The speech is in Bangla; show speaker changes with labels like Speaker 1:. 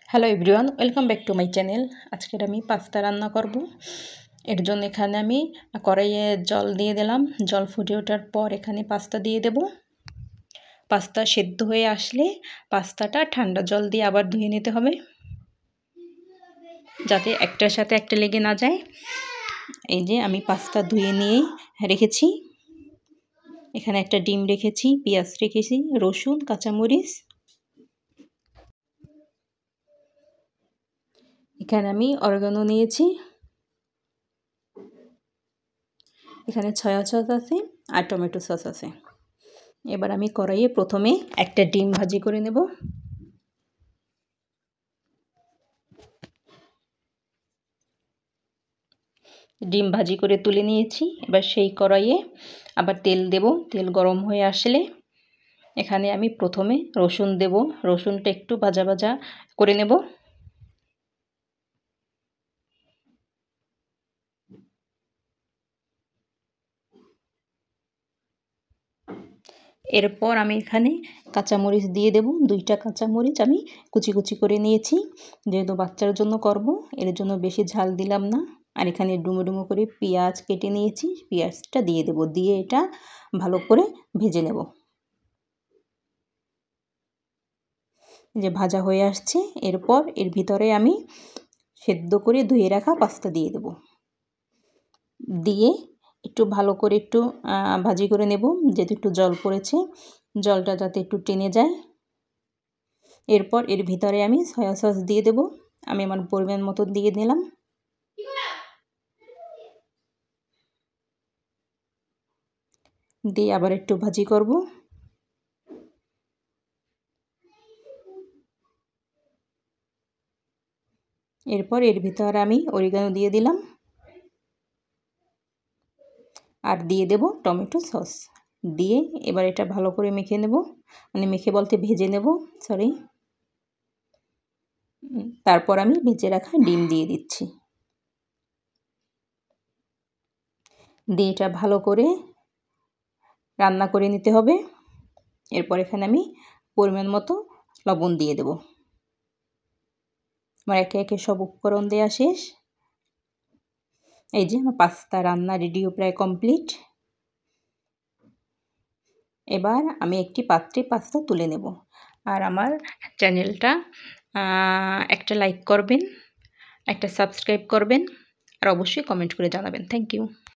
Speaker 1: Hello everyone, welcome back to my channel. আজকের আমি পাস্তা রান্না করব। এর জন্য এখানে আমি কড়াইয়ে জল দিয়ে দিলাম। জল ফুটে ওঠার পর এখানে পাস্তা দিয়ে দেব। পাস্তা সেদ্ধ হয়ে আসলে পাস্তাটা ঠান্ডা জল দিয়ে আবার ধুয়ে নিতে হবে, যাতে একটার সাথে একটা লেগে না যায়। এই যে আমি পাস্তা ধুয়ে নিয়ে রেখেছি। এখানে একটা ডিম রেখেছি, পেঁয়াজ রেখেছি, রসুন, কাঁচামরিচ। এখানে আমি অরিগানো নিয়েছি। এখানে সয়া সস আছে আর টমেটো সস আছে। এবার আমি কড়াইয়ে প্রথমে একটা ডিম ভাজি করে নেব। ডিম ভাজি করে তুলে নিয়েছি। এবার সেই কড়াইয়ে আবার তেল দেব। তেল গরম হয়ে আসলে এখানে আমি প্রথমে রসুন দেব। রসুনটা একটু ভাজা ভাজা করে নেব। এরপর আমি এখানে কাঁচামরিচ দিয়ে দেব। 2টা কাঁচামরিচ আমি কুচি কুচি করে নিয়েছি, যেহেতু বাচ্চার জন্য করব এর জন্য বেশি ঝাল দিলাম না। আর এখানে ডুমো ডুমো করে পেঁয়াজ কেটে নিয়েছি, পেঁয়াজটা দিয়ে দেব। দিয়ে এটা ভালো করে ভেজে নেব। যে ভাজা হয়ে আসছে, এরপর এর ভিতরে আমি সেদ্ধ করে ধুয়ে রাখা পাস্তা দিয়ে দেব। দিয়ে একটু ভালো করে একটু ভাজি করে নেব, যেহেতু একটু জল পড়েছে, জলটা যাতে একটু টেনে যায়। এরপর এর ভিতরে আমি সয়া সস দিয়ে দেব। আমি আমার পরিমাণ মতো দিয়ে দিলাম। দিয়ে আবার একটু ভাজি করব। এরপর এর ভিতরে আমি অরিগানো দিয়ে দিলাম আর দিয়ে দেব টমেটো সস। দিয়ে এবার এটা ভালো করে মেখে নেব, মানে মেখে বলতে ভেজে নেব, সরি। তারপর আমি ভেজে রাখা ডিম দিয়ে দিচ্ছি। দিয়ে এটা ভালো করে রান্না করে নিতে হবে। এরপর এখানে আমি পরিমাণ মতো লবণ দিয়ে দেব। আমার একে একে সব উপকরণ দেওয়া শেষ। এই যে আমার পাস্তা রান্না রেডিও প্রায় কমপ্লিট। এবার আমি একটি পাত্রে পাস্তা তুলে নেব। আর আমার চ্যানেলটা একটা লাইক করবেন, একটা সাবস্ক্রাইব করবেন, আর অবশ্যই কমেন্ট করে জানাবেন। Thank you.